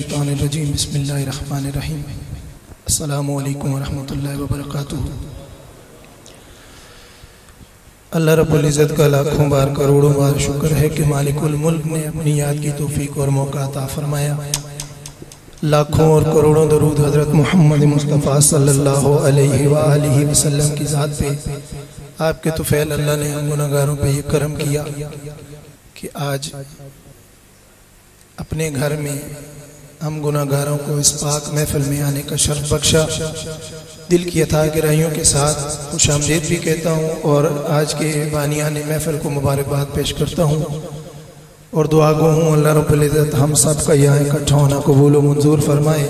الرجیم بسم اللہ الرحمن الرحیم السلام علیکم ورحمۃ اللہ وبرکاتہ۔ اللہ رب العزت کا لاکھوں بار کروڑوں بار شکر ہے کہ مالک الملک نے اپنی یاد کی توفیق اور موقع عطا فرمایا۔ لاکھوں اور کروڑوں درود حضرت محمد مصطفیٰ صلی اللہ علیہ وآلہ وسلم کی ذات پہ۔ آپ کے طفیل اللہ نے ہم گناہگاروں پہ یہ کرم کیا کہ آج اپنے گھر میں ہم گناہگاروں کو اس پاک محفل میں آنے کا شرف بخشا۔ دل کی عطا گرائیوں کے ساتھ خوش آمدید بھی کہتا ہوں اور آج کے بانیان محفل کو مبارکباد پیش کرتا ہوں اور دعا گو ہوں اللہ رب العزت ہم سب کا یہاں اکٹھا ہونا قبول و منظور فرمائے۔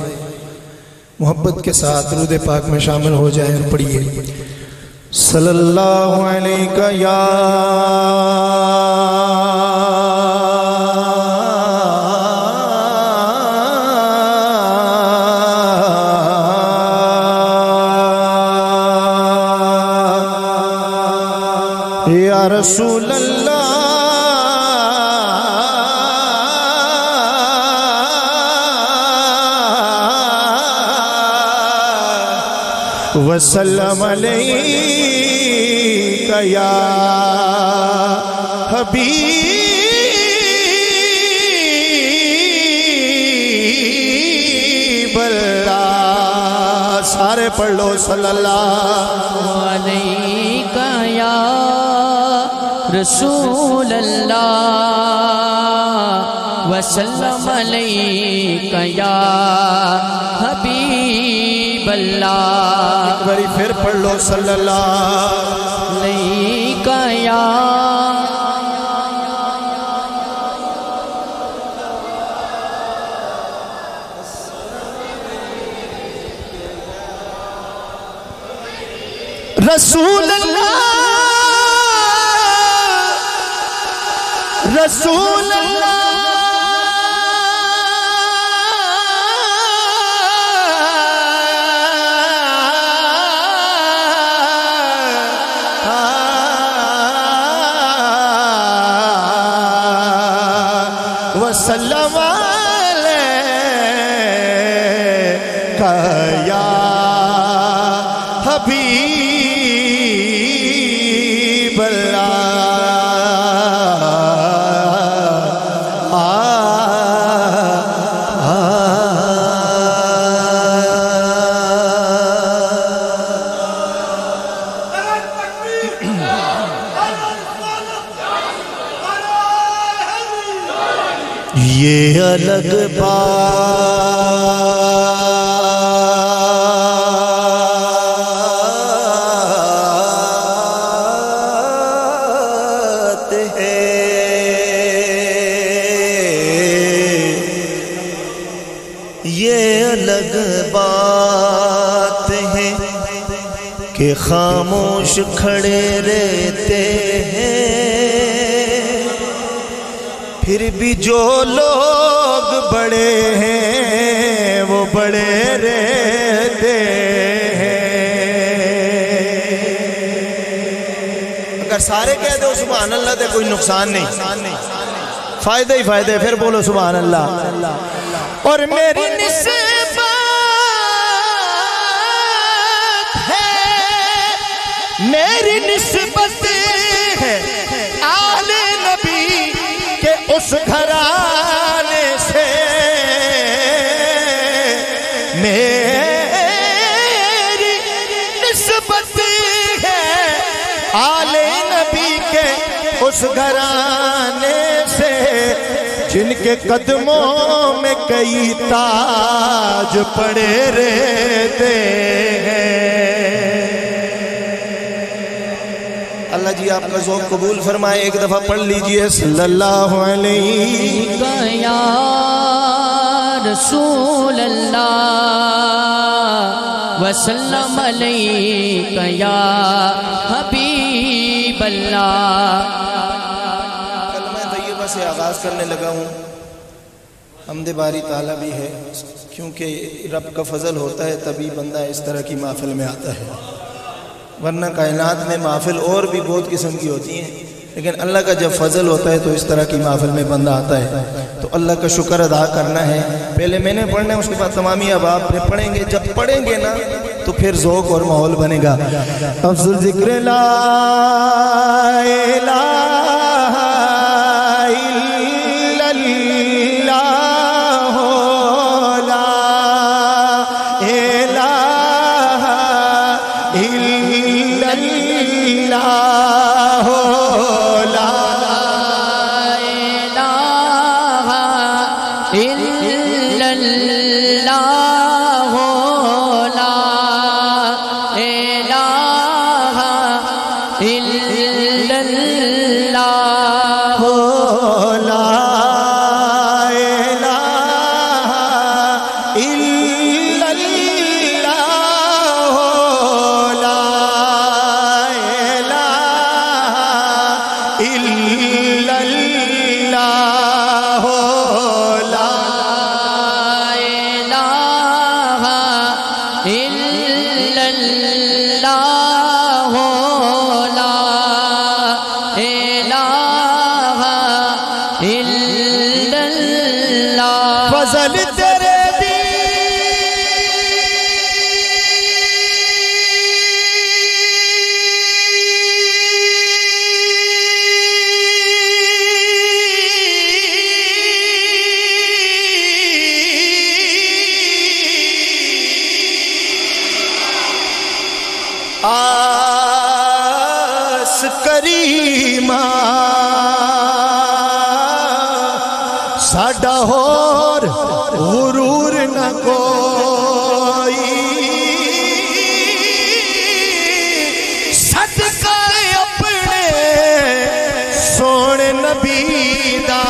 محبت کے ساتھ درود پاک میں شامل ہو جائیں اور پڑھیے صلی اللہ علیہ یا رسول اللہ وسلم علیکہ یا حبیب اللہ۔ سارے پڑھ لو صلی اللہ علیکہ یا رسول اللہ وسلم علیکہ یا حبیب اللہ۔ ایک باری پھر پڑھ لو صلی اللہ علیکہ یا رسول اللہ رسول اللہ وسلم علیکہ یا حبیب اللہ۔ یہ الگ بات ہے، یہ الگ بات ہے کہ خاموش کھڑے رہتے ہیں، پھر بھی جو لوگ بڑے ہیں وہ بڑے رہتے ہیں۔ اگر سارے کہہ دو سبحان اللہ تو کوئی نقصان نہیں، فائدہ ہی فائدہ ہے۔ پھر بولو سبحان اللہ۔ اور میری نسبت ہے، میری نسبت ہے آل نبی کہ اس گھرانے سے، میری نسبت ہے آل نبی کے اس گھرانے سے، جن کے قدموں میں کئی تاج پڑے رہتے ہیں۔ اللہ جی آپ کا ذوق قبول فرمائے۔ ایک دفعہ پڑھ لیجئے صلی اللہ علیہ یا رسول اللہ وسلم علیکہ یا حبیب اللہ۔ کلمہ طیبہ سے آغاز کرنے لگا ہوں۔ حمد باری تعالیٰ بھی ہے، کیونکہ رب کا فضل ہوتا ہے تبھی بندہ اس طرح کی محفل میں آتا ہے، ورنہ کائنات میں محفل اور بھی بہت قسم کی ہوتی ہیں، لیکن اللہ کا جب فضل ہوتا ہے تو اس طرح کی محفل میں بندہ آتا ہے۔ تو اللہ کا شکر ادا کرنا ہے. پہلے میں نے پڑھنا ہے, اس کے بعد تمامی اب آپ نے پڑھیں گے. جب پڑھیں گے نا تو پھر ذوق اور ماحول بنے گا. افضل ذکر لا الہ الا اللہ لا الہ الا اللہ لا فضل تیرے دی آس کریمہ ساڈا ہور غرور نہ کوئی صدقہ اپنے سونے نبی دا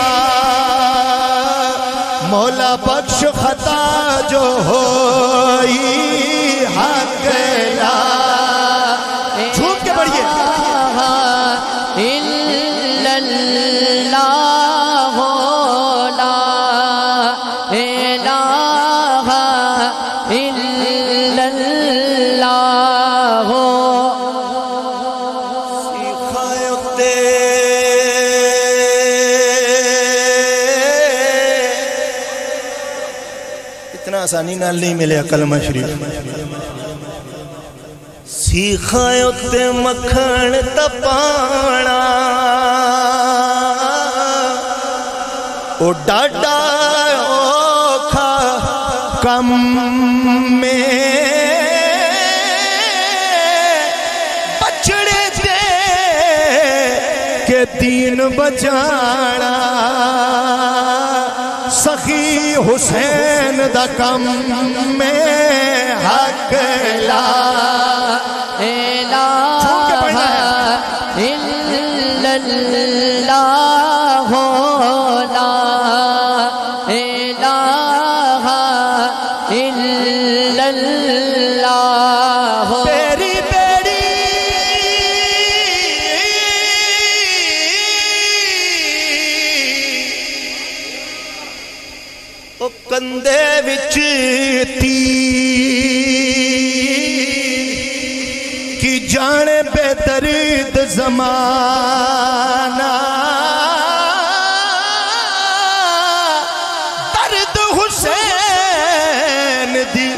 مولا بخش خطا جو ہوئی حق لا جھوم کے پڑھئے الا اللہ اتنا آسانی نال نہیں ملے کلمہ شریف. سیکھا اتے مکھن تپانا او ڈاڈا اوکھا کم میں بچڑے دے کہ دین بچانا سخی حسین دا کم میں حق لا الہ الا اللہ لا الہ الا اللہ. بیڑی بیڑی او کندے وچ کی جانے بے درد زمانہ درد حسین دی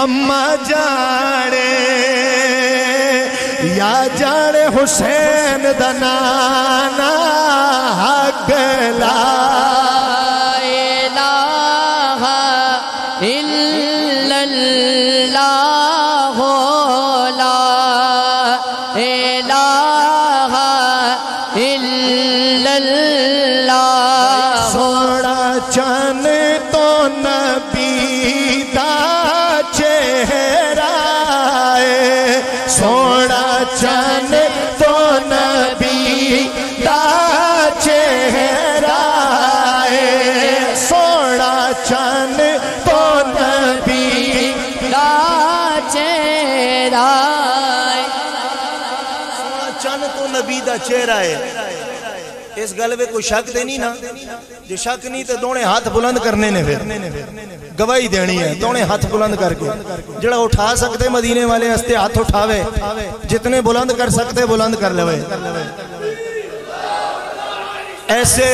اما جانے یا جانے حسین دا نانا حق لا الہ الا اللہ لا الہ الا اللہ. سونا چن تو نبی دا چہرہ سونا چن تو نبی دا چہرہ سونا چن تو نبی دا چہرہ چن تو نبی دا چہرہ ہے. اس گل میں کوئی شک دے نہیں نا, جو شک نہیں تو دونے ہاتھ بلند کرنے نے پھر گواہی دینی ہے. دونے ہاتھ بلند کر کے جڑا اٹھا سکتے مدینے والے ہستے ہاتھ اٹھاوے, جتنے بلند کر سکتے بلند کر لوے. ایسے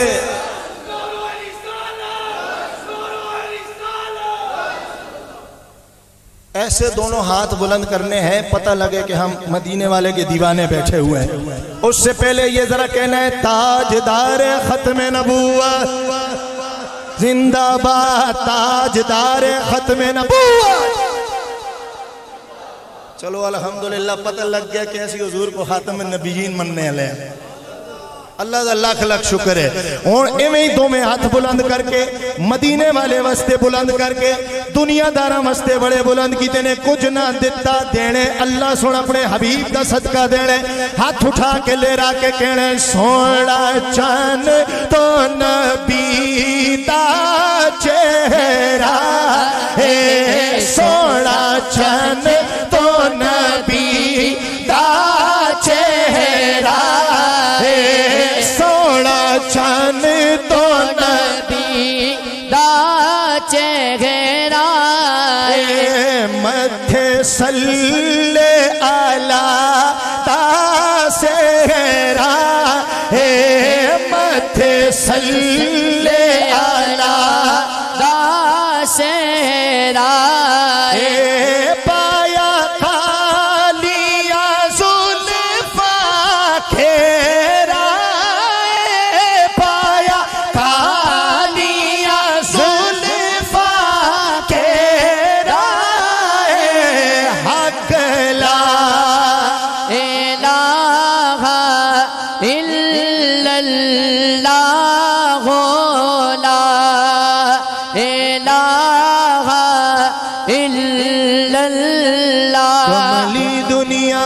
ایسے دونوں ہاتھ بلند کرنے ہیں پتہ لگے کہ ہم مدینے والے کے دیوانے بیٹھے ہوئے ہیں۔ اس سے پہلے یہ ذرا کہنا ہے تاجدار ختم نبوت زندہ باد، تاجدار ختم نبوت۔ چلو الحمدللہ پتہ لگ گیا کہ ایسی حضور کو خاتم النبیین مننے والے ہیں۔ اللہ دا لاکھ لاکھ شکر ہے۔ اور ایویں ہی دو میں ہاتھ بلند کر کے مدینے والے واسطے بلند کر کے دنیا داراں واسطے بڑے بلند کیتے نے، کچھ نہ دتا دینے اللہ سونا اپنے حبیب دا صدقہ دینے۔ ہاتھ اٹھا کے لے را کے کہنے سونا چاند تو نبی دا چہرہ ہے، سونا چاند تو نبی دا چہرہ چاند تو نبی دا چہرہ مدھے صلی علی تا سہرہ مدھے صلی علی تا سہرہ پایا کالیا زلفا کھیرا کملی دنیا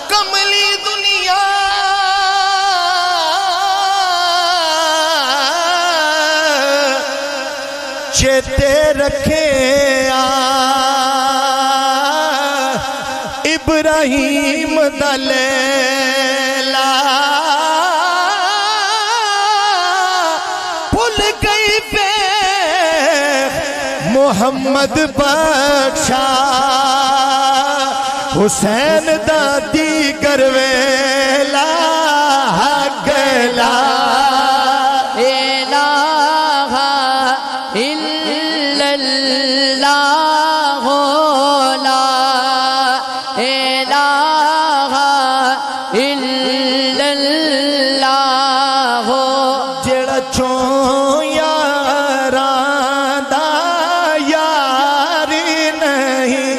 کملی دنیا چیتے رکھے ابراہیم دلیلا بھول گئی پہ محمد بخشا حسین دادی گرویلا گلا الہ الا اللہ لا الہ الا اللہ جڑا چوں یاراں دا یار نہیں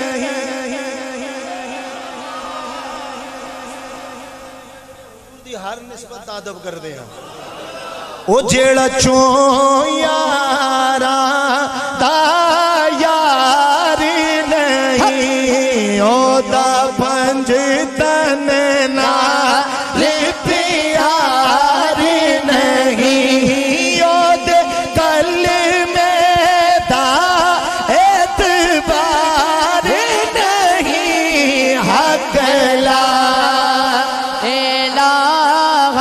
دی ہر نسبت ادب کر دے او جڑا چوں یاراں دا یار نہیں او دا پنج تن نال پیار نہیں او دے کلمے دا اعتبار نہیں حق لا الہ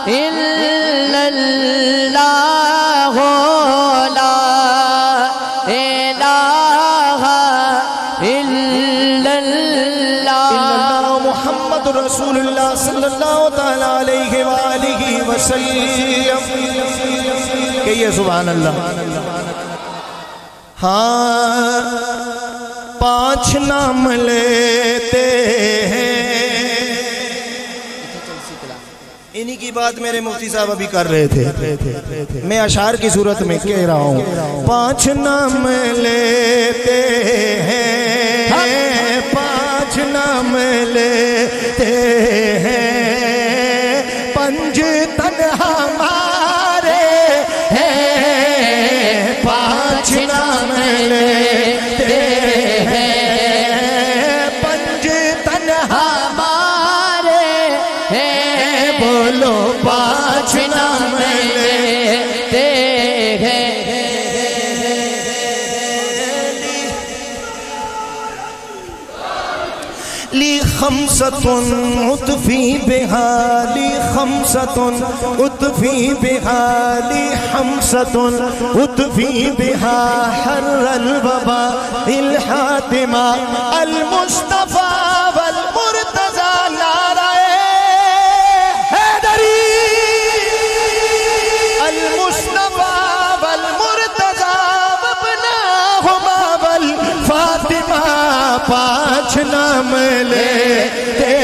الا اللہ لا الہ الا اللہ محمد رسول اللہ صلی اللہ تعالیٰ علیہ وآلہ وسلم کہیے سبحان اللہ۔ ہاں 5 نام لیتے ہیں، انہی کی بات میرے مفتی صاحب ابھی کر رہے تھے، میں اشعار کی صورت میں کہہ رہا ہوں 5 نام لیتے ہیں، 5 نام لیتے ہیں، 5 تن ہمارے ہیں، 5 نام لیتے ہیں، 5 تن ہمارے ہیں، بولو 5 نام لیتے ہیں، لی خمسۃ اطفی بہا لی خمسۃ اطفی بہا لی خمسۃ اطفی بہا حر الوبا الحاتمہ المصطفیٰ والمرتضی نعرہ حیدری المصطفیٰ والمرتضی وابناہما والفاطمہ پانچ نام لیتے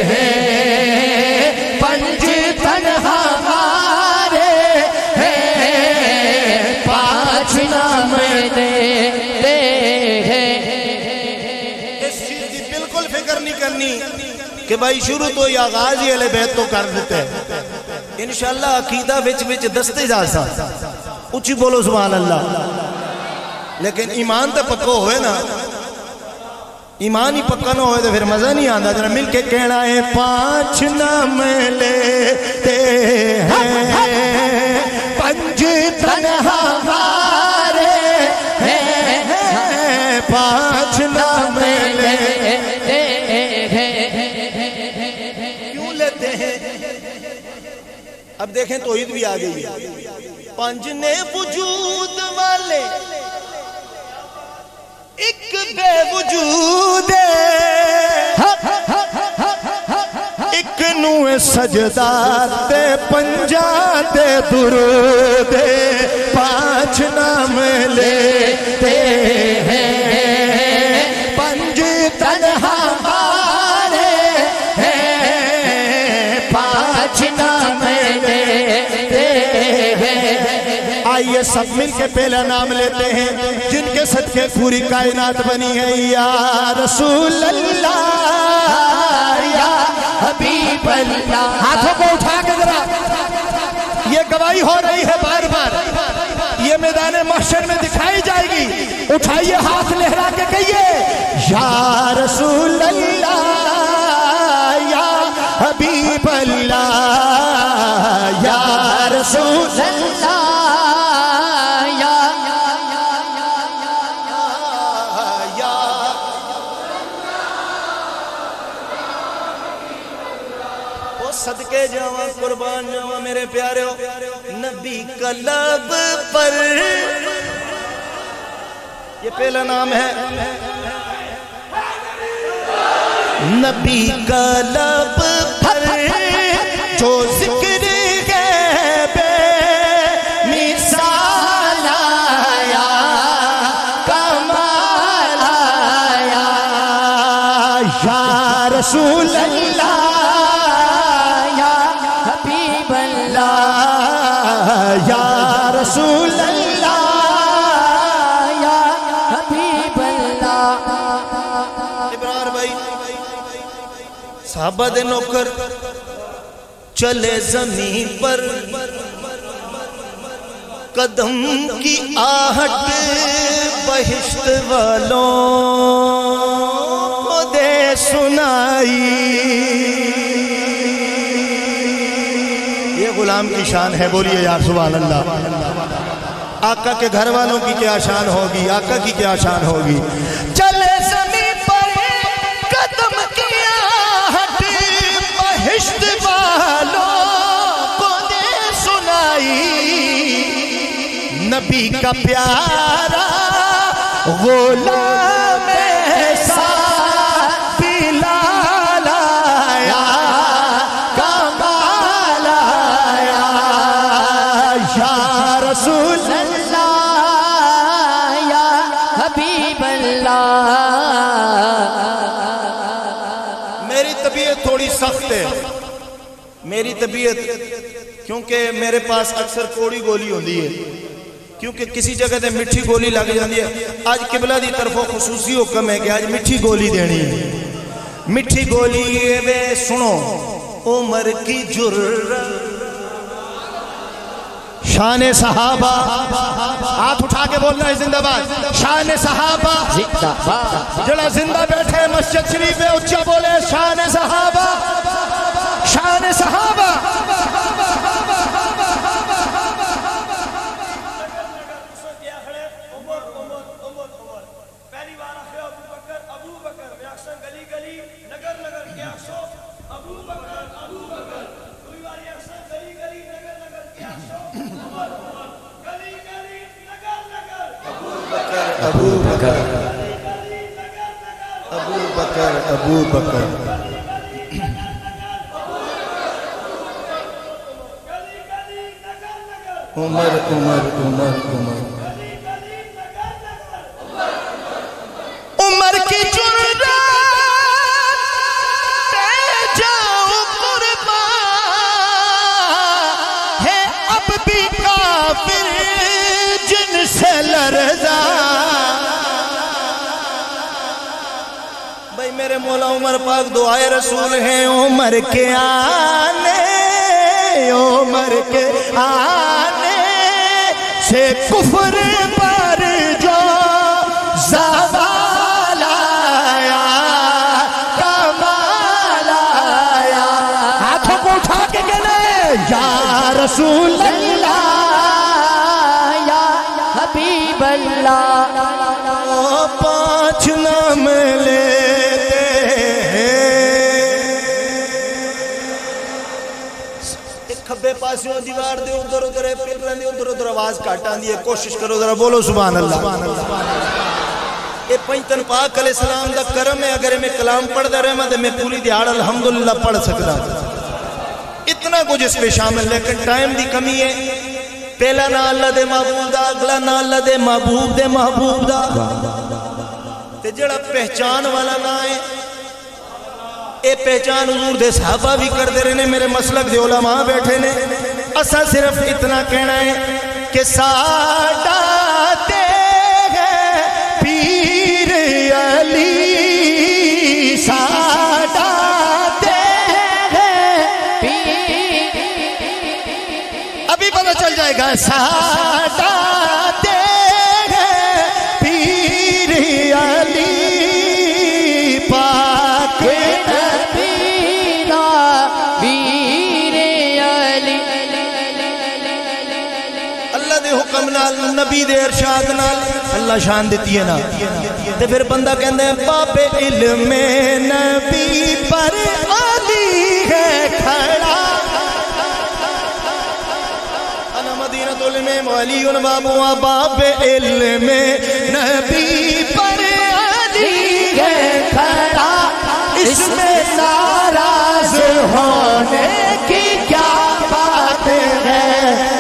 ہیں پنج تن ہمارے ہیں پانچ نام لیتے ہیں۔ اس چیز کی بالکل فکر نہیں کرنی کہ بھائی شروع تو یا غازی علیہ بیت تو کر دیتے ہیں، انشاءاللہ عقیدہ وچ دستے جا سا اچھی بولو سبحان اللہ، لیکن ایمان تے پکو ہوئے نا، ایمان ہی پکا نہ ہوئے تو پھر مزہ نہیں آندہ، جنہا مل کے کہنا ہے پانچ نام لیتے ہیں پنج تن ہمارے ہیں پانچ نام لیتے ہیں۔ کیوں لیتے ہیں؟ اب دیکھیں توحید بھی آ گئی ہے، پنج نے وجود والے ایک بے وجود ایک نوے سجدہ تے پنجا تے درود پانچ نام لیتے ہیں پنج تن ہمارے ہیں پانچ نام لیتے ہیں۔ آئیے سب مل کے پہلا نام لیتے ہیں جن کے صدقے پوری کائنات بنی ہے، یا رسول اللہ یا حبیب اللہ۔ ہاتھوں کو اٹھا کے ذرا، یہ گواہی ہو رہی ہے بار بار، یہ میدان محشر میں دکھائی جائے گی، اٹھائیے ہاتھ لہرا کے کہیے یا رسول اللہ یا حبیب اللہ یا رسول اللہ صدقے جاواں قربان جاواں میرے پیارے ہو، نبی کا لب پر یہ پہلا نام ہے، نبی کا لب پر جو ذکر ہے بے مثال آیا کمال آیا یا رسول اللہ یا رسول اللہ یا حبیب اللہ۔ ابرار بھائی صحابہ دے نوکر چلے زمین پر قدم کی آہٹ بہشت والوں کو دے سنائی، غلام کی شان ہے، بولیے یا سبحان اللہ۔ آقا کے گھر والوں کی کیا شان ہوگی، آقا کی کیا شان ہوگی۔ چلے زمین پر قدم کی آہٹ بہشت والوں کو دے سنائی، نبی کا پیارا غلام ایسا بلال آیا رسول اللہ یا حبیب اللہ۔ میری طبیعت تھوڑی سخت ہے، میری طبیعت، کیونکہ میرے پاس اکثر کوڑی گولی ہوندی ہے، کیونکہ کسی جگہ تے مٹھی گولی لگ جاندی ہے۔ آج قبلہ دی طرفوں خصوصی حکم ہے کہ آج مٹھی گولی دینی ہے، مٹھی گولی وے سنو، عمر کی جرت شان صحابہ، ہاتھ اٹھا کے بولنا ہے زندہ باد، شان صحابہ جڑا زندہ بیٹھے مسجد شریف میں اچھا بولے شان صحابہ، شان صحابہ۔ بکر ابو بکر ابو بکر عمر عمر عمر عمر عمر کی جرات پہ جاؤ قربان ہے اب بھی کافر جن سے لرزا بھائی میرے مولا عمر پاک دعائے رسول ہیں عمر کے آنے سے کفر پر جو زوال آیا کمال آیا ہاتھوں کو اٹھا کے کہنے یا رسول اللہ یا حبیب اللہ پانچ نام لیتے کھبے پاسوں دیوار دے ادھر ادھر ہے پھر رہنے ادھر ادھر آواز کاٹان دی ہے کوشش کرو ذرا بولو سبحان اللہ اے پنجتن پاک علیہ السلام دا کرم ہے اگر میں کلام پڑھ دا رہے میں پوری دیہاڑ الحمدللہ پڑھ سکتا اتنا کچھ اس میں شامل لیکن ٹائم دی کمی ہے پہلا نا اللہ دے محبوب دا اگلا نا اللہ دے محبوب دے محبوب دا تے جڑا پہچان والا نا ہے اے پہچان حضور دے صحابہ بھی کر دے رہے میرے مسلک دے علماء بیٹھے نے اسا صرف اتنا کہنا ہے کہ ساڈا تے ہے پیر علی ساڈا تے ہے پیر ابھی پتہ چل جائے گا ساڈا تے ہے پیر علی پاک حکم نال نبی دے ارشاد نال اللہ شان دیتی ہے نا تے پھر بندہ کہندے ہیں باب علم نبی پر علی ہے کھڑا انا مدینہ علم علی بابا باب علم نبی پر علی ہے کھڑا اس میں ناراض ہونے کی کیا بات ہے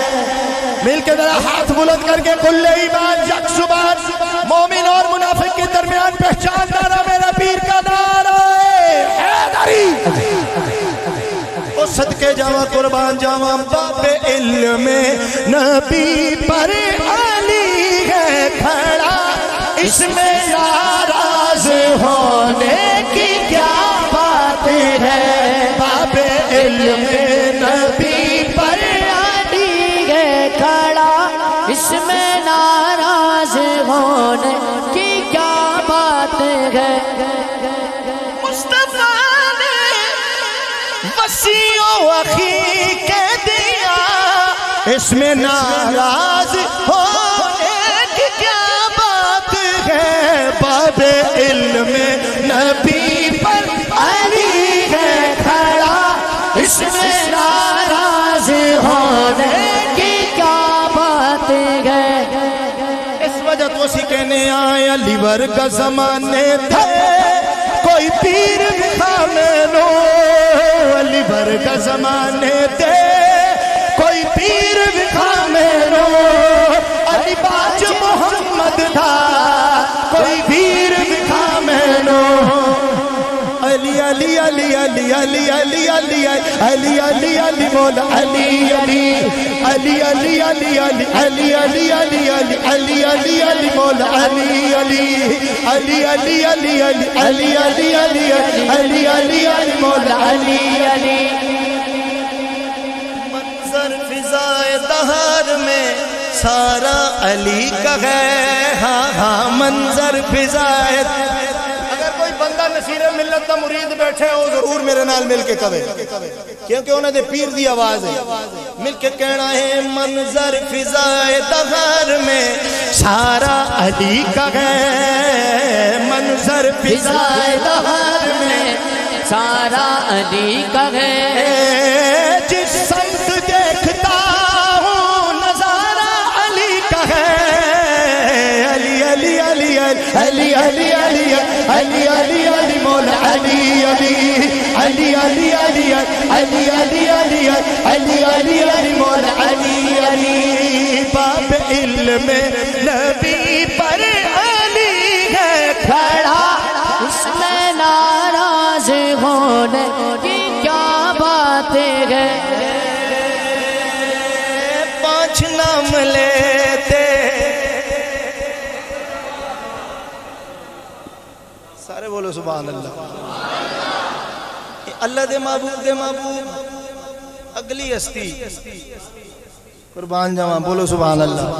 مل کے ذرا ہاتھ بلند کر کے کل ایمان یک زبان مومن اور منافق کے درمیان پہچان نعرہ میرا پیر کا نعرہ حیدری او صدقے جاواں قربان جاواں باب علم نبی پر علی ہے کھڑا اس میں ناراض ہونے کی کیا بات ہے باب علم نبی پر کھڑا اس میں ناراض ہونے کی کیا بات ہے مصطفیٰ نے وسیع و اخی کہہ دیا اس میں ناراض ہونے کی کیا بات ہے باب علم نبی پر علی ہے کھڑا اس میں ناراض ہونے اس وجہ تو اسی کہنے آئے علی ورگا زمانے تھے کوئی پیر دکھا میں نو علی ورگا زمانے تھے کوئی پیر دکھا میں نو علی باج محمد تھا کوئی پیر دکھا میں نو علی علی علی علی علی علی علی علی علی علی مولا علی علی علی علی علی علی علی علی علی علی علی علی مولا علی علی علی علی علی علی علی علی علی علی علی مولا علی علی منظر فضائے دہر میں سارا علی کا ہے ہاں ہاں منظر فضائے کوئی بندہ نصیر ملت دا مرید بیٹھے ہو ضرور میرے نال مل کے کہے کیونکہ انہوں نے پیر دی آواز ہے مل کے کہنا ہے منظر فضائے دہر میں سارا علی کا ہے منظر فضائے دہر میں سارا علی کا ہے جس سمت دیکھتا ہوں نظارہ علی کا ہے علی علی علی علی علی علی علی علی علی مولا علی علی علی علی علی علی علی علی علی علی علی مولا علی علی باب علم نبی پر علی ہے کھڑا اس میں ناراض ہونے کی کیا باتیں ہے پانچ نام لیتے سارے بولو سبحان اللہ اللہ دے محبوب اگلی ہستی قربان جاواں بولو سبحان اللہ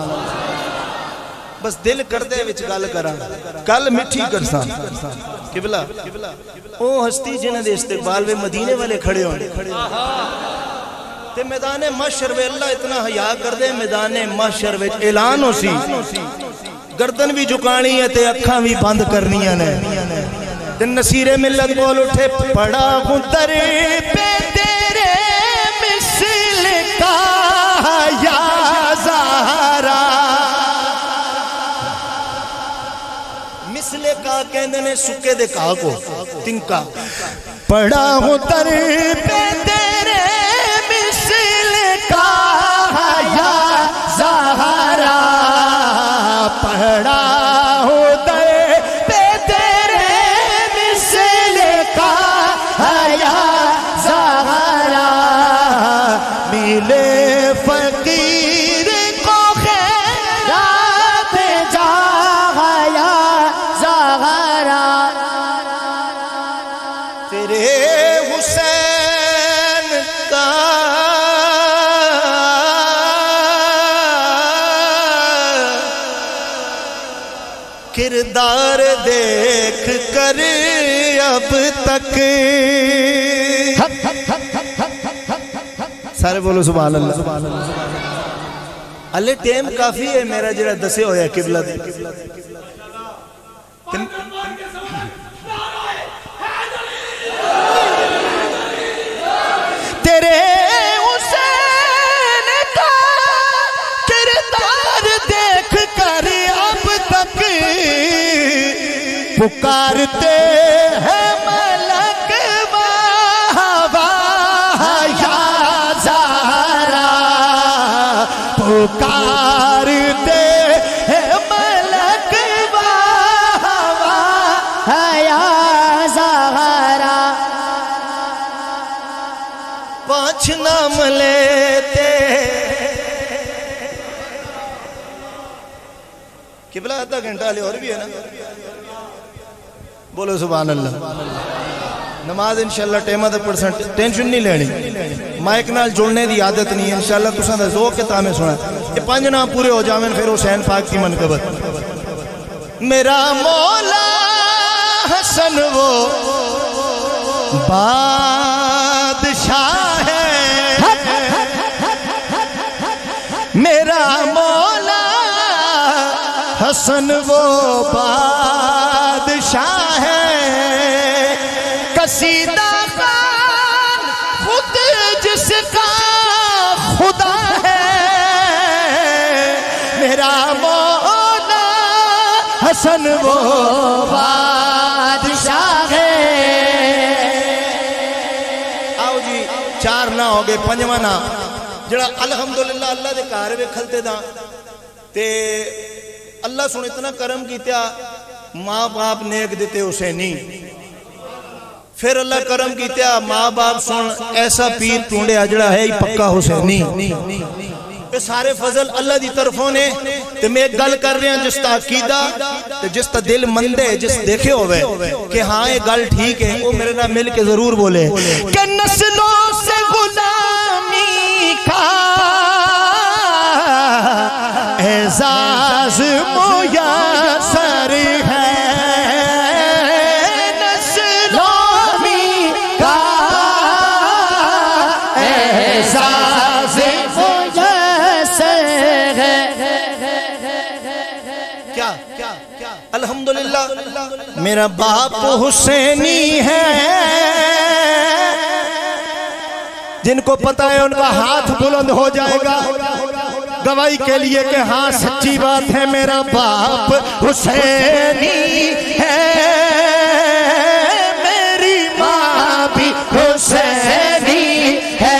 بس دل کردے وچ گل کراں گل مٹھی کرساں قبلہ او ہستی جنہاں دے استقبال میں مدینے والے کھڑے ہونے تے میدان محشر وچ اللہ اتنا حیا کر دے میدان محشر وچ اعلان ہو سی گردن بھی جھکانی ہے تے اکھاں بھی بند کرنیاں نے تے نصیر ملت بول اٹھے پڑا ہوں در پہ تیرے مثل کا یا زہرا مثل کا کہندے نے سکے دے کہا کو تنکا پڑا ہوں در پہ تیرے مثل کا یا زہرا پڑا ہوں در پہ تیرے مثل کا یا زہرا ملے فقیر کو خیرات جا یا زہرا تیرے حسین کا کردار دیکھ کر اب تک سارے بولو سبحان اللہ اللہ ٹیم کافی ہے میرا جڑا دسے ہویا قبلہ دے تیرے حسین کا کردار دیکھ کر اب تک پکارتے ہیں ملک بابا یا زہرا پکارتے ہیں ملک بابا یا زہرا پانچ نام لیتے قبلہ آدھا گھنٹہ لے اور بھی ہے نا بولو سبحان اللہ نماز انشاءاللہ ٹیمہ دے پرسنٹ ٹینشن نہیں لینی مائک نال جوڑنے دی عادت نہیں ہے انشاءاللہ تساں دا ذوق کے تامے سنا یہ پانچ نام پورے ہو جاویں پھر حسین پاک کی منقبت میرا مولا حسن وہ بادشاہ ہے میرا مولا حسن وہ بادشاہ ہے قصیدہ خان خود جس کا خدا ہے میرا مولا حسن وہ بادشاہ ہے آؤ جی چار نہ ہو گئے پنجواں نہ جڑا الحمدللہ اللہ دے کار وے کھلتے دا تے اللہ سن اتنا کرم کیتا ماں باپ نیک دیتے حسینی پھر اللہ کرم کیتا ماں باپ سن ایسا پیر ٹونڈے اجڑا ہے ہی پکا حسینی یہ سارے فضل اللہ دی طرفوں نے تے میں گل کر رہے ہیں جس تا عقیدہ تے جس تا دل مندے جس دیکھے ہوئے کہ ہاں یہ گل ٹھیک ہے وہ میرے نام مل کے ضرور بولے کہ نسلوں سے غلامی کا اعزاز میسر ہے الحمدللہ میرا باپ حسینی ہے جن کو پتہ ہے ان کا ہاتھ بلند ہو جائے گا گواہی کے لیے کہ ہاں سچی بات ہے میرا باپ حسینی ہے میری ماں بھی حسینی ہے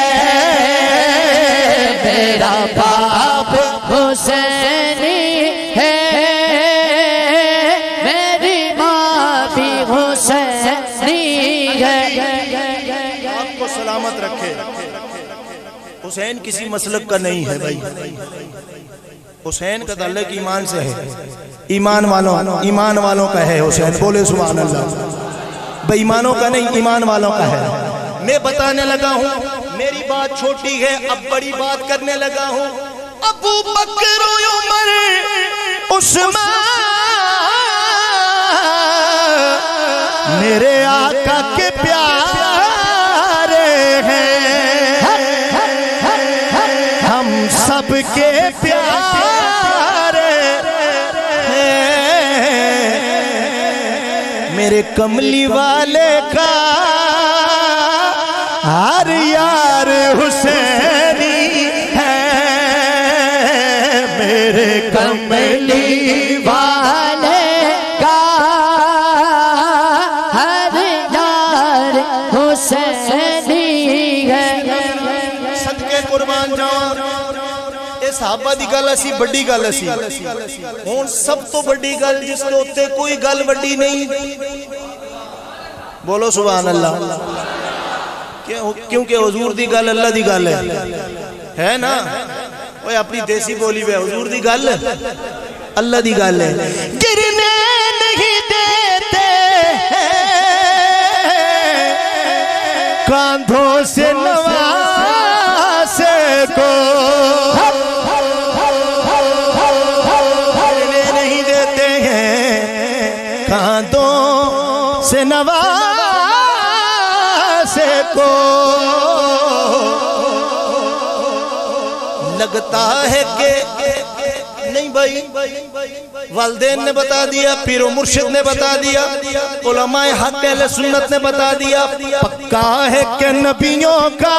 میرا باپ حسینی ہے میری ماں بھی حسینی ہے آپ کو سلامت رکھے حسین کسی مسلک کا نہیں ہے بھائی حسین کا تعلق ایمان سے ہے ایمان والوں کا ہے حسین بولے سبحان اللہ بے ایمانوں کا نہیں ایمان والوں کا ہے میں بتانے لگا ہوں میری بات چھوٹی ہے اب بڑی بات کرنے لگا ہوں ابو بکر عمر عثمان میرے آقا کے پیارے ہیں ہم سب کے پیارے ہیں میرے کملی والے کا ہر یار حسینی ہے میرے کملی والے کا ہر یار حسینی ہے صدقے قربان جاؤں اے صحابہ دی گل اسی بڑی گل اسی ہون سب تو بڑی گل جس کے ہوتے کوئی گل بڑی نہیں بولو سبحان اللہ کیونکہ حضور دی گل اللہ دی گل ہے نا اوہ اپنی دیسی بولی بے حضور دی گل اللہ دی گل ہے گرنے نہیں دیتے کاندھوں سے نواسے کو گرنے نہیں دیتے ہیں کاندھوں سے نواسے کو لگتا ہے کہ نہیں بھائی والدین نے بتا دیا پیر و مرشد نے بتا دیا علماء حق اہل سنت نے بتا دیا پکا ہے کہ نبیوں کا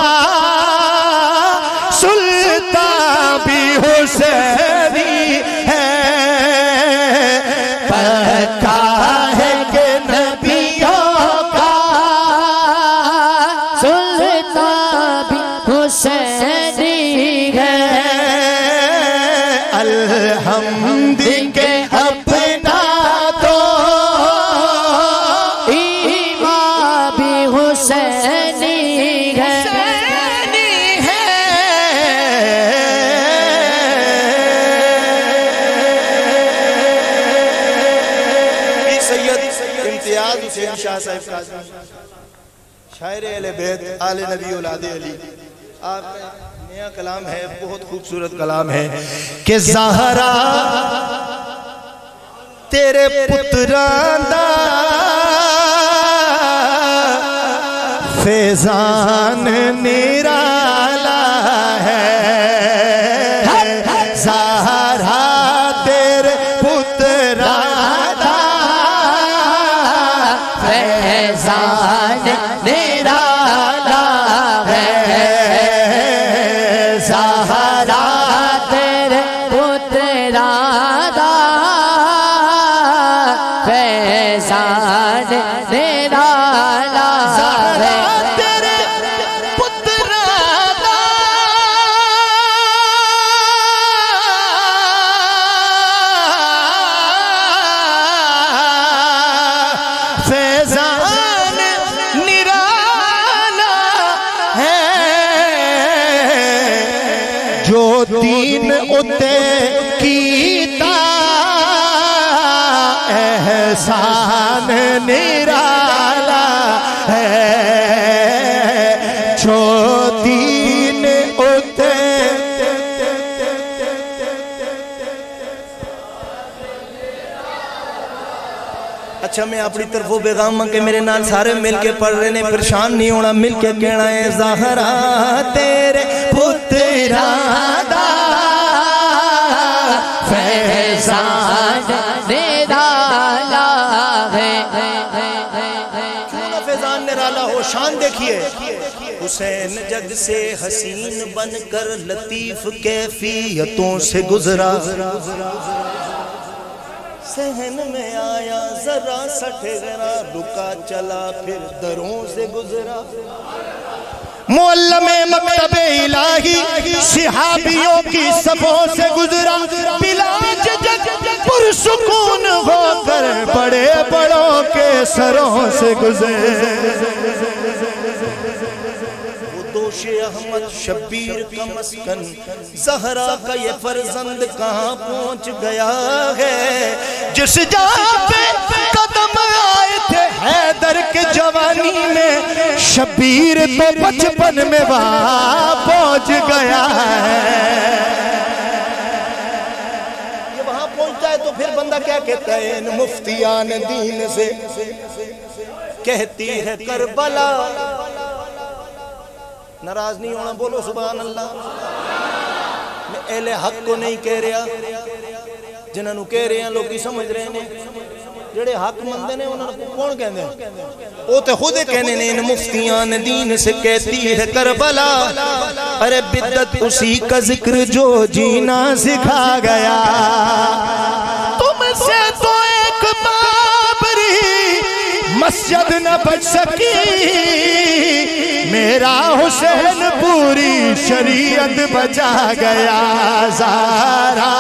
سلطان بھی حسینی ہے پکا ہے کہ نبیوں کا سلطان بھی حسینی ہے الحمد کے اپنا تو ایمان بھی حسینی ہے سید امتیاز حسین شاہ صاحب شاعر اہل بیت آل نبی اولاد علی آپ کا نیا کلام ہے بہت خوبصورت کلام ہے کہ زہرا تیرے پتران دا فیضان نرالا ہے زہرا تیرے پتران دا فیضان نرالا ہے زہرا تیرے پترا دا فیضان نرالا ہے تیرے پتران دا فیضان نرالا ہے جو دین اتے کیتا احسان نرالا ہے جو دین اتے اچھا میں اپنی طرفوں پیغام کے میرے نال سارے مل کے پڑھ رہے نے پریشان نہیں ہونا مل کے کہنا ہے زہرا تیرے پتران دا فیضان نرالا ہے کیوں نہ فیضان نرالا میرا لہو شان دیکھیے حسین جگ سے حسین بن کر لطیف کیفیتوں سے گزرا صحن میں آیا ذرا سٹھرا رکا چلا پھر دروں سے گزرا معلم مکتب الہی صحابیوں کی صفوں سے گزرا بلا جھجک پرسکون ہو کر بڑے بڑوں کے سروں سے گزرے دوش احمد شبیر کا مسکن زہرا کا یہ فرزند کہاں پہنچ گیا ہے جس جہاں پہ قدم آئے تھے حیدر کے جوانی میں شبیر تو بچپن میں وہاں پہنچ گیا ہے یہ وہاں پہنچتا ہے تو پھر بندہ کیا کہتا ہے ان مفتیان دین سے کہتی ہے کربلا ناراض نہیں ہونا بولو سبحان اللہ میں اہل حق کو نہیں کہہ رہا جنہوں کہہ رہے ہیں لوگ کی سمجھ رہے ہیں جڑے حق مندے نے انہوں نے کون کہنے ہیں وہ تو خود کہنے نے ان مفتیان دین سے کہتی ہے کربلا ارے بدت اسی کا ذکر جو جینا سکھا گیا تم سے تو ایک بابری مسجد نہ بچ سکی میرا حسین پوری شریعت بچا گیا زہرا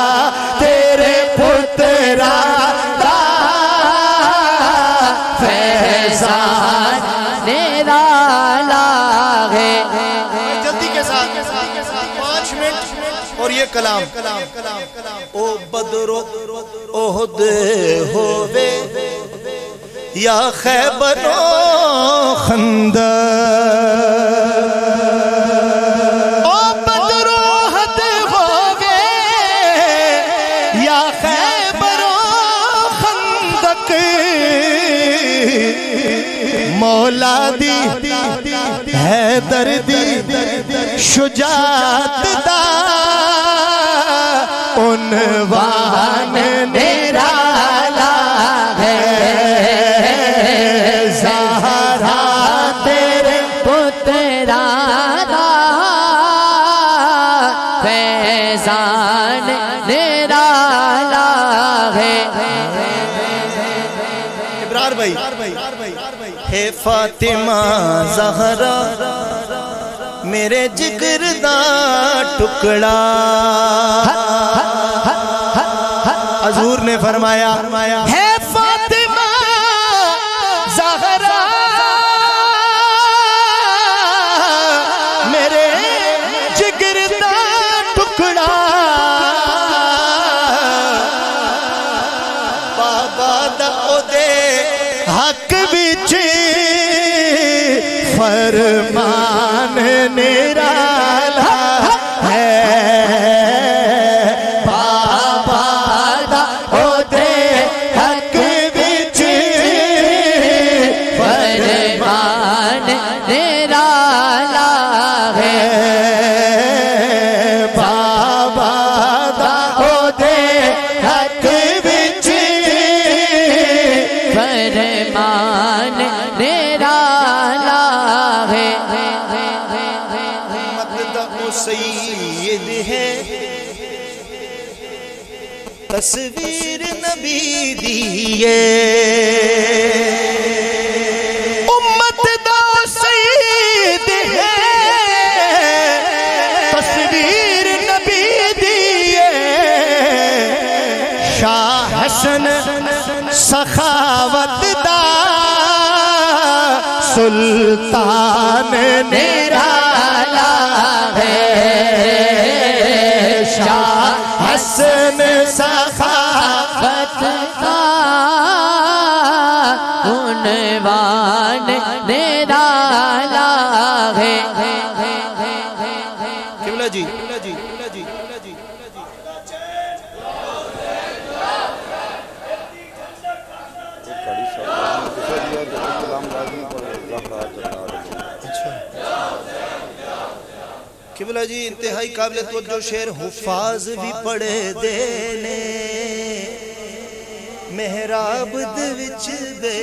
تیرے پترا دا فیضان نرالا ہے جلدی کے ساتھ 5 منٹ اور یہ کلام او بدر احد ہووے یا خیبر و خندق او بدر و احد ہووے یا خیبر و خندق مولا دی حیدر دی شجاعت دا عنوان نرالا ہے زہرا تیرے پترا دا فیضان نرالا ہے ابرار بھائی ہے فاطمہ زہرا میرے جگر دا ٹکڑا حضور نے فرمایا ہے فاطمہ زہرا میرے جگر دا ٹکڑا بابا دا او دے حق بچ فرمان نرالا ہے بابا دا او دے حق بچ فرمان نرالا ہے بابا دا او دے حق بچ فرمان نرالا ہے مقدم سید ہے تصویر نبی دیئے امت دا سید ہے تصویر نبی دیئے شاہ حسن سخاوت دا سلطان نرالا ہے شاہ حسن سخاوت کا عنوان نرالا ہے قبلہ جی قبلہ جی انتہائی قابل توجہ شعر حفاظ بھی پڑھے دینے محراب دے وچ بے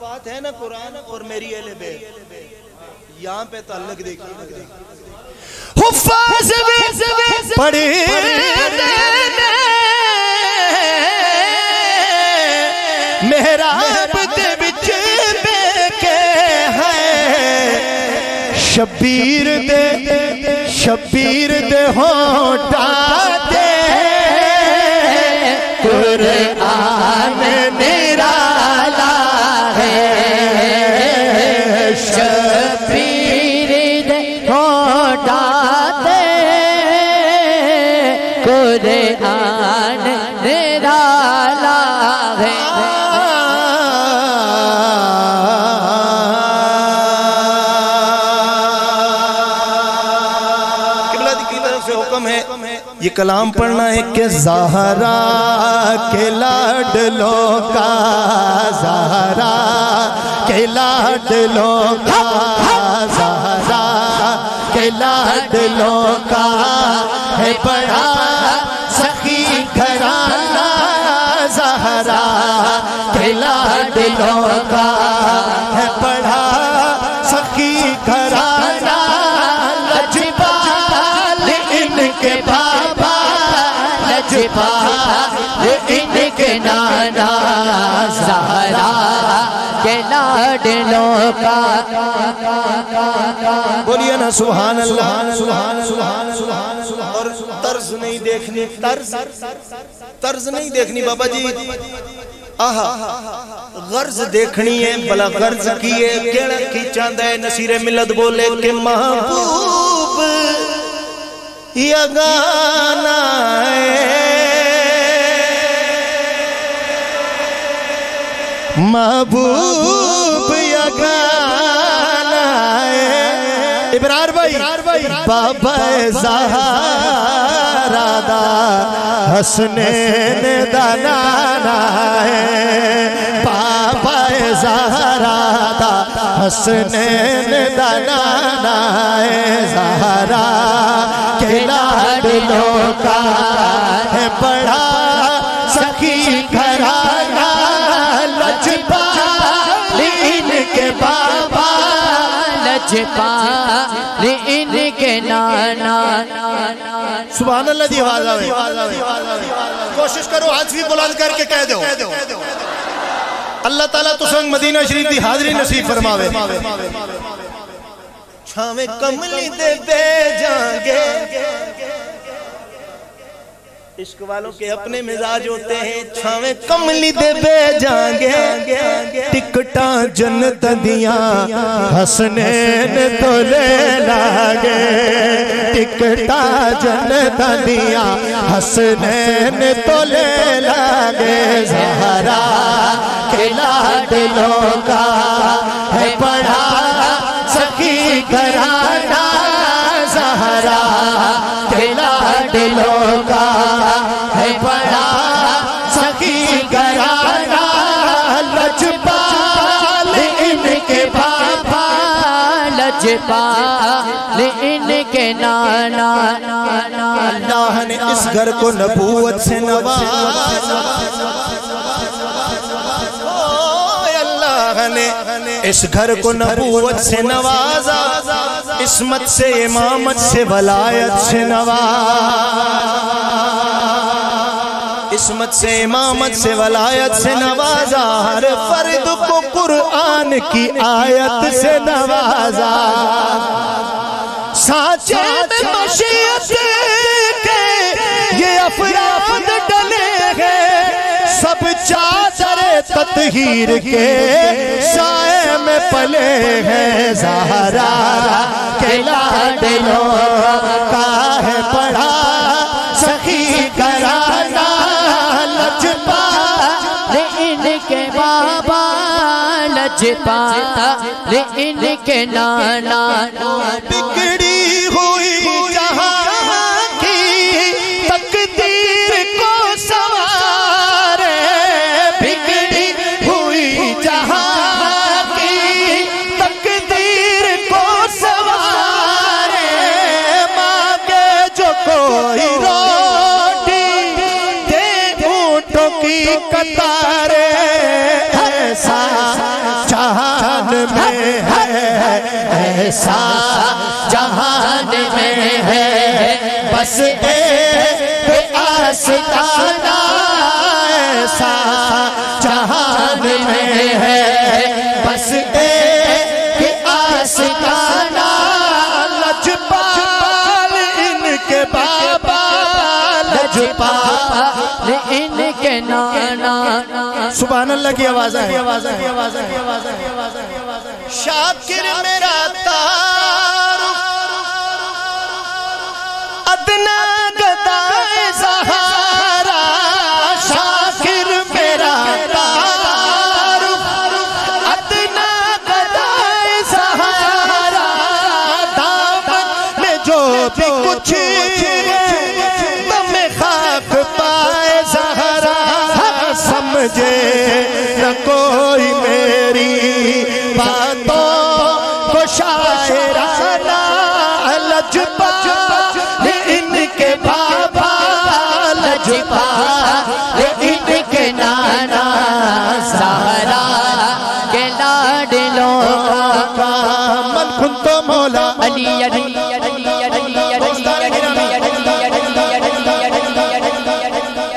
بات ہے نا قرآن اور میری اہل بیت، یہاں پہ تعلق دیکھیے، حفاظ پڑھے محراب دے وچ بیٹھے ہیں، شبیر دے ہونٹاں تے قرآن نرالا ہے، شبیر دے ہونٹاں تے قرآن نرالا ہے۔ یہ کلام پڑھنا ہے کہ زہرا کے لاڈلوں کا، زہرا کے لاڈلوں کا، زہرا کے لاڈلوں کا ہے بڑا سخی گھرانہ، زہرا کے لاڈلوں کا ہے بڑا سخی گھرانہ، لجپال ان کے بابا، لجپال ان کے نانا، زہرا کے لاڈلوں کا۔ بولیے نا سبحان اللہ۔ اور طرز نہیں دیکھنی، طرز نہیں دیکھنی بابا جی، غرض دیکھنی ہے، بلا غرض کیے کیڑا کی چاندہ ہے۔ نصیر ملت بولے کہ محبوب یہ گانا ہے، محبوب یہ گانا ہے۔ ابرار بھائی بابا زہرا دا حسنین دا نانا ہے، بابا زہرا دا حسنین دا نانا ہے، زہرا کے لاڈلوں کا ہے بڑا سخی گھرانہ، لجپال ان کے بابا، لجپال ان کے نانا۔ سبحان اللہ دی آواز آوے، کوشش کرو ہاتھ بھی بلند کر کے کہہ دو، اللہ تعالیٰ تو سنگ مدینہ شریف دی حاضری نصیب فرماوے۔ چھاویں کملی دے بے جانگے، عشق والوں کے اپنے مزاج ہوتے ہیں، چھاویں کملی دے بے جانگے، ٹکٹاں جنت دیاں حسنین تو لے لاگے، ٹکٹاں جنت دیاں حسنین تو لے لاگے، زہرا کے لاڈلوں کا ہے بڑا سخی گھرانہ، زہرا کے لاڈلوں کا ہے بڑا سخی گھرانہ، لجپال ان کے بابا، لجپال ان کے نانا۔ اللہ نے اس گھر کو نبوت سے نوازا، اللہ نے اس گھر کو نبوت سے نوازا، عصمت سے امامت سے ولایت سے نوازا، عصمت سے امامت سے ولایت سے نوازا، ہر فرد کو قرآن کی آیت سے نوازا، سانچے میں مشیت کے یہ افراد ڈلے ہیں، سب چادر تطہیر کے سائے میں پلے ہیں، زہرا کے لاڈلوں کا ہے بڑا سخی گھرانہ، لجپال ان کے بابا، لجپال ان کے نانا۔ بگڑی ہوئی جہاں کی تقدیر کو سوارے، بگڑی ہوئی جہاں کی تقدیر کو سوارے، مانگے جو کوئی روٹی دے اونٹوں کی قطارے، ایسا جہان میں ہے ایسا جہان میں ہے بس ایک آستانہ ایسا جہان میں ہے بس ایک آستانہ لجپال ان کے بابا لجپال ان کے نانا سبحان اللہ کی آواز ہے شاکر میرا تعارف ادنا گدائے سہارا شاکر میرا تعارف ادنا گدائے سہارا دامن میں جو بھی کچھ دم خاک پائے زہرا سمجھے نہ کوئی میری باتوں کو شاعرانہ لجپال ان کے بابا لجپال ان کے نانا سہارا کے لاڈلوں کا من کن تو مولا علی علی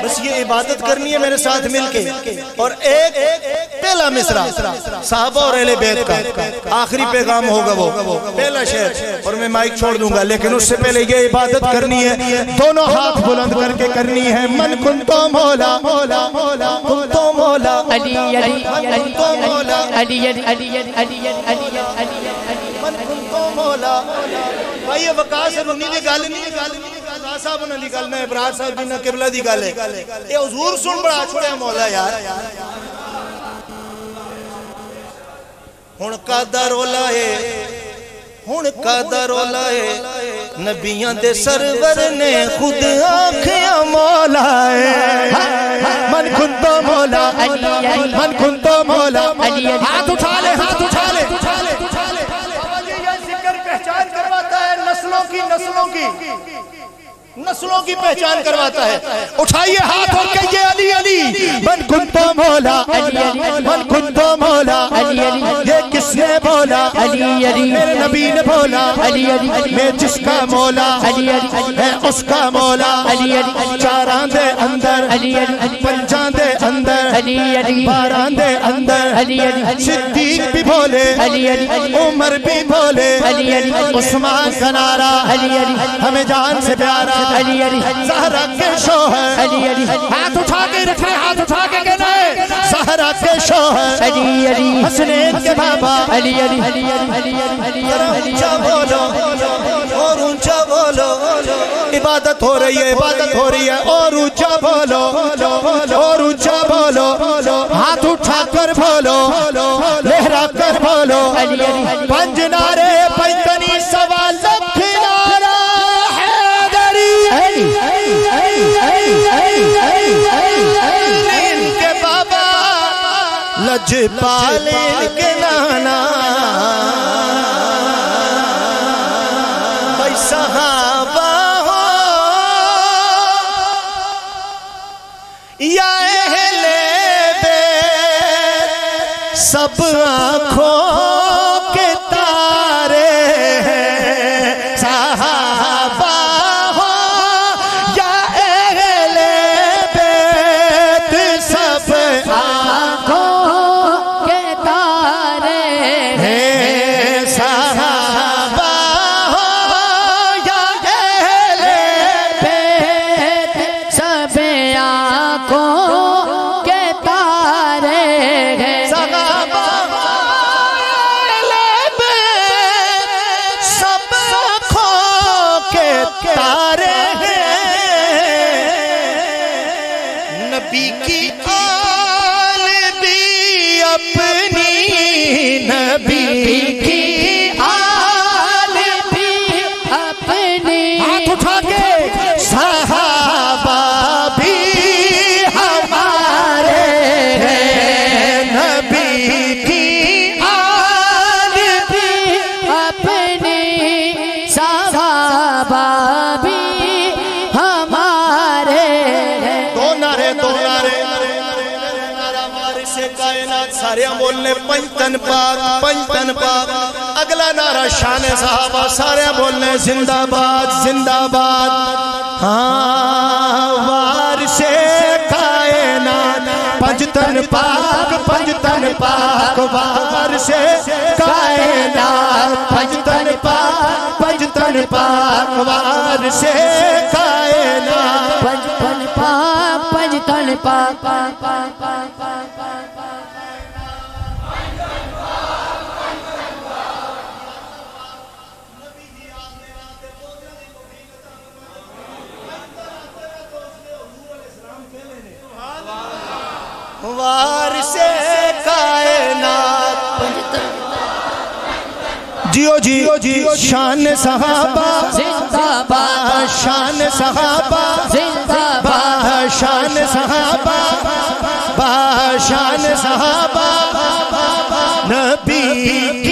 بس یہ عبادت کرنی ہے میرے ساتھ مل کے اور ایک پہلا مصرع صحابہ اور اہل بیت کا آخری پیغام ہوگا وہ پہلا شعر اور میں مائک چھوڑ دوں گا لیکن اس سے پہلے یہ عبادت کرنی ہے دونوں ہاتھ بلند کر کے کرنی ہے من کن تو مولا مولا مولا کن تو مولا علی علی کن تو مولا علی علی علی علی علی من کن تو مولا بھائی یہ وقاص رونی دی گل نہیں راہ صاحب نے دی گل میں ابراہیم صاحب جنہ قبلہ دی گل ہے یہ حضور سن بڑا چھوڑے مولا یار ہن قادہ رولا ہے ہن قادہ رولا ہے نبیان دے سرور نے خود آنکھیاں مولا ہے من کن تو مولا من کن تو مولا ہاتھ اٹھا لے ہاتھ اٹھا لے یہ ذکر پہچان کرواتا ہے نسلوں کی پہچان کرواتا ہے اٹھائیے ہاتھ اور کہیے علی علی من کن تو مولا من کن تو مولا یہ کس نے بولا میرے نبی نے بولا میں جس کا مولا ہے اس کا مولا چاران دے اندر پنجان دے اندر باران دے اندر صدیق بھی بولے عمر بھی بولے عثمان کا نعرہ ہمیں جان سے پیارا زہرا کے شوہر ہاتھ اٹھا کے رکھ رہے ہاتھ اٹھا کے کہنا ہے زہرا کے شوہر حسنین کے بابا اونچا بولو اور اونچا بولو عبادت ہو رہی ہے اور اونچا بولو اور اونچا بولو ہاتھ اٹھا کر بولو لہرا کر بولو پنج نعرے پنجتنی سوا لکھ نعرہ ان کے بابا لجپال ان کے نانا بھائی صحابہ ہو یا اہل بیت سب آنکھوں کے تارے ہیں صحابہ نبی کی آل بھی اپنی نبی کی آل بھی اپنی ہاتھ اٹھا کے صحابہ بھی ہمارے ہیں نبی کی آل بھی اپنی صحابہ بھی ہمارے ہیں دو نعرے کائنات سارے بولنے پنجتن پاک اگلا نعرہ شان صحابہ سارے بولنے زندہ باد زندہ باد ہاں وارث کائنات پنجتن پاک وارث کائنات پنجتن پاک وارث کائنات پنجتن پاک وارث کائنات جیو شان صحابہ زندہ باد شان صحابہ زندہ باد شان صحابہ شان صحابہ نبی